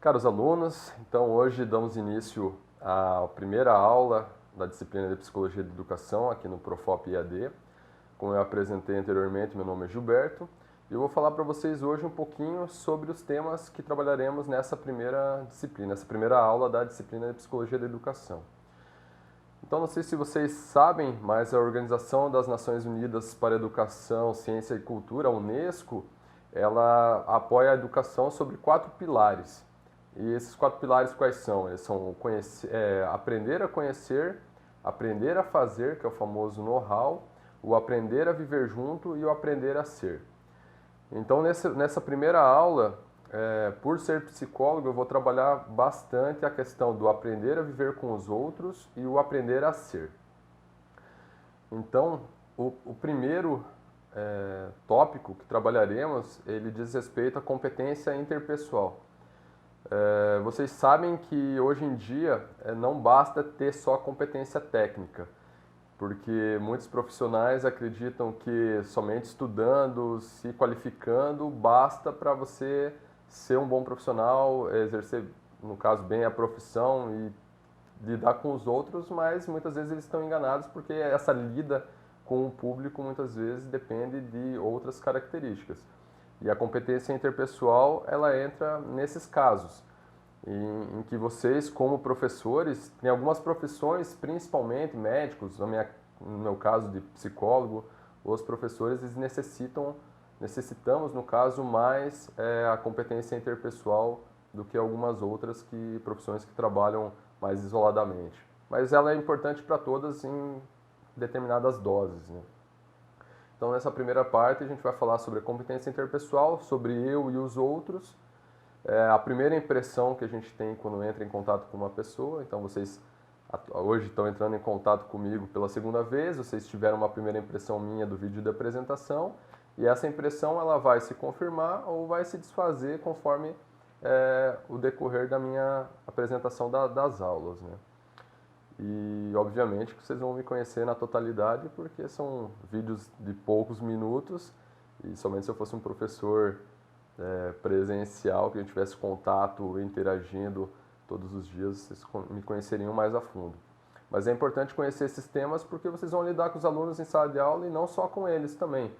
Caros alunos, então hoje damos início à primeira aula da disciplina de Psicologia da Educação aqui no Profop EAD. Como eu apresentei anteriormente, meu nome é Gilberto e eu vou falar para vocês hoje um pouquinho sobre os temas que trabalharemos nessa primeira disciplina, essa primeira aula da disciplina de Psicologia da Educação. Então, não sei se vocês sabem, mas a Organização das Nações Unidas para a Educação, Ciência e Cultura, a Unesco, ela apoia a educação sobre 4 pilares. E esses 4 pilares quais são? Eles são aprender a conhecer, aprender a fazer, que é o famoso know-how, o aprender a viver junto e o aprender a ser. Então, nessa primeira aula, por ser psicólogo, eu vou trabalhar bastante a questão do aprender a viver com os outros e o aprender a ser. Então, o primeiro tópico que trabalharemos, ele diz respeito à competência interpessoal. Vocês sabem que hoje em dia não basta ter só competência técnica, porque muitos profissionais acreditam que somente estudando, se qualificando, basta para você ser um bom profissional, exercer, no caso, bem a profissão e lidar com os outros, mas muitas vezes eles estão enganados porque essa lida com o público muitas vezes depende de outras características. E a competência interpessoal, ela entra nesses casos, em que vocês, como professores, tem algumas profissões, principalmente médicos, no meu caso de psicólogo, os professores eles necessitamos, no caso, mais a competência interpessoal do que algumas outras profissões que trabalham mais isoladamente. Mas ela é importante para todas em determinadas doses, né? Então, nessa primeira parte, a gente vai falar sobre a competência interpessoal, sobre eu e os outros, a primeira impressão que a gente tem quando entra em contato com uma pessoa. Então, vocês hoje estão entrando em contato comigo pela segunda vez, vocês tiveram uma primeira impressão minha do vídeo de apresentação, e essa impressão ela vai se confirmar ou vai se desfazer conforme o decorrer da minha apresentação das aulas, né? E, obviamente, que vocês vão me conhecer na totalidade, porque são vídeos de poucos minutos, e somente se eu fosse um professor presencial, que a gente tivesse contato, interagindo todos os dias, vocês me conheceriam mais a fundo. Mas é importante conhecer esses temas porque vocês vão lidar com os alunos em sala de aula e não só com eles também.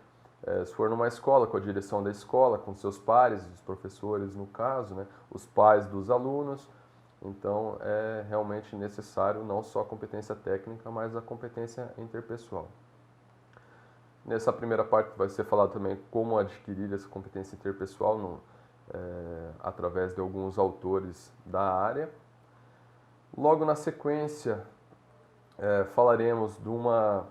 Se for numa escola, com a direção da escola, com seus pares, os professores no caso, né, os pais dos alunos. Então, é realmente necessário não só a competência técnica, mas a competência interpessoal. Nessa primeira parte vai ser falado também como adquirir essa competência interpessoal através de alguns autores da área. Logo na sequência, falaremos de uma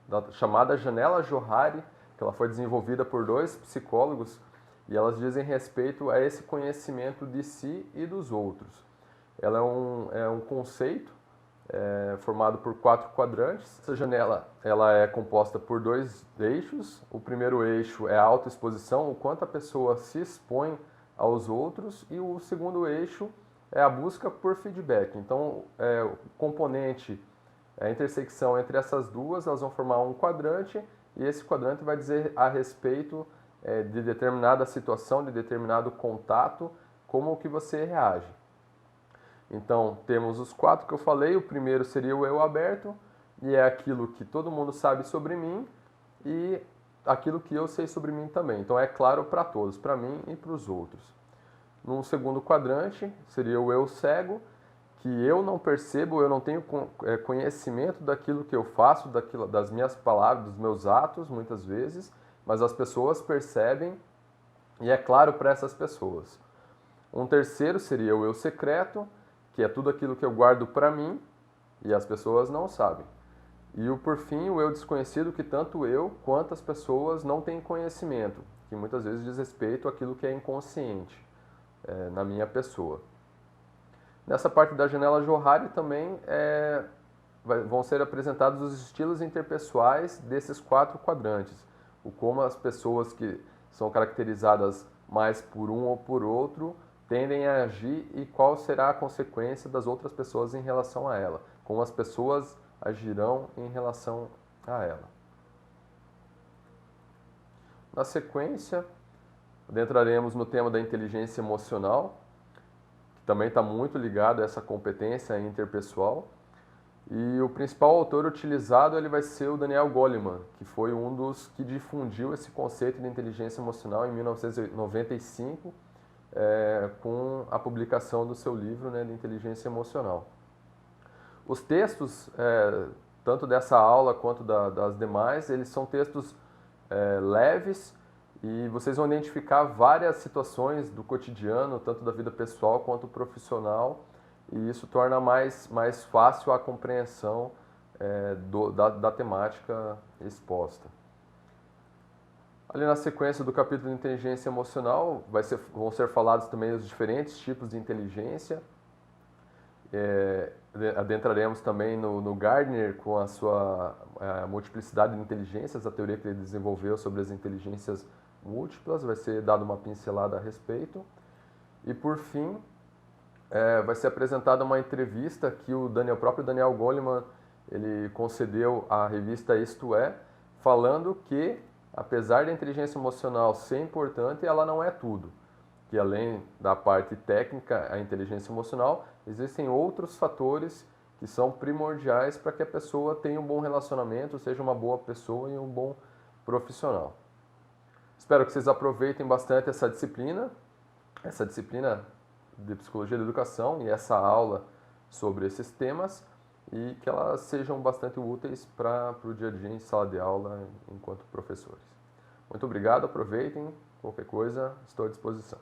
da chamada Janela Johari, que ela foi desenvolvida por 2 psicólogos, e elas dizem respeito a esse conhecimento de si e dos outros. Ela é um conceito formado por 4 quadrantes. Essa janela ela é composta por 2 eixos. O primeiro eixo é a autoexposição, o quanto a pessoa se expõe aos outros, e o segundo eixo é a busca por feedback. Então, o componente, a intersecção entre essas duas, elas vão formar um quadrante, e esse quadrante vai dizer a respeito de determinada situação, de determinado contato, como que você reage. Então, temos os 4 que eu falei. O primeiro seria o eu aberto, e é aquilo que todo mundo sabe sobre mim e aquilo que eu sei sobre mim também. Então, é claro para todos, para mim e para os outros. No segundo quadrante, seria o eu cego, que eu não percebo, eu não tenho conhecimento daquilo que eu faço, das minhas palavras, dos meus atos, muitas vezes, mas as pessoas percebem e é claro para essas pessoas. Um terceiro seria o eu secreto, que é tudo aquilo que eu guardo para mim e as pessoas não sabem. E por fim, o eu desconhecido, que tanto eu quanto as pessoas não têm conhecimento, que muitas vezes diz respeito àquilo que é inconsciente na minha pessoa. Nessa parte da janela Johari também vão ser apresentados os estilos interpessoais desses 4 quadrantes, como as pessoas que são caracterizadas mais por um ou por outro tendem a agir e qual será a consequência das outras pessoas em relação a ela, como as pessoas agirão em relação a ela. Na sequência, Adentraremos no tema da inteligência emocional, que também está muito ligado a essa competência interpessoal. E o principal autor utilizado ele vai ser o Daniel Goleman, que foi um dos que difundiu esse conceito de inteligência emocional em 1995, com a publicação do seu livro, né, de inteligência emocional. Os textos, tanto dessa aula quanto das demais, eles são textos leves e vocês vão identificar várias situações do cotidiano, tanto da vida pessoal quanto profissional, e isso torna mais fácil a compreensão da temática exposta. Ali na sequência do capítulo de inteligência emocional vão ser falados também os diferentes tipos de inteligência. Adentraremos também no Gardner com a sua multiplicidade de inteligências, a teoria que ele desenvolveu sobre as inteligências múltiplas, vai ser dada uma pincelada a respeito. E por fim, vai ser apresentada uma entrevista que o próprio Daniel Goleman ele concedeu à revista Isto É, falando que, apesar da inteligência emocional ser importante, ela não é tudo. Que além da parte técnica, a inteligência emocional, existem outros fatores que são primordiais para que a pessoa tenha um bom relacionamento, seja uma boa pessoa e um bom profissional. Espero que vocês aproveitem bastante essa disciplina de Psicologia da Educação e essa aula sobre esses temas e que elas sejam bastante úteis para o dia a dia em sala de aula enquanto professores. Muito obrigado, aproveitem, qualquer coisa estou à disposição.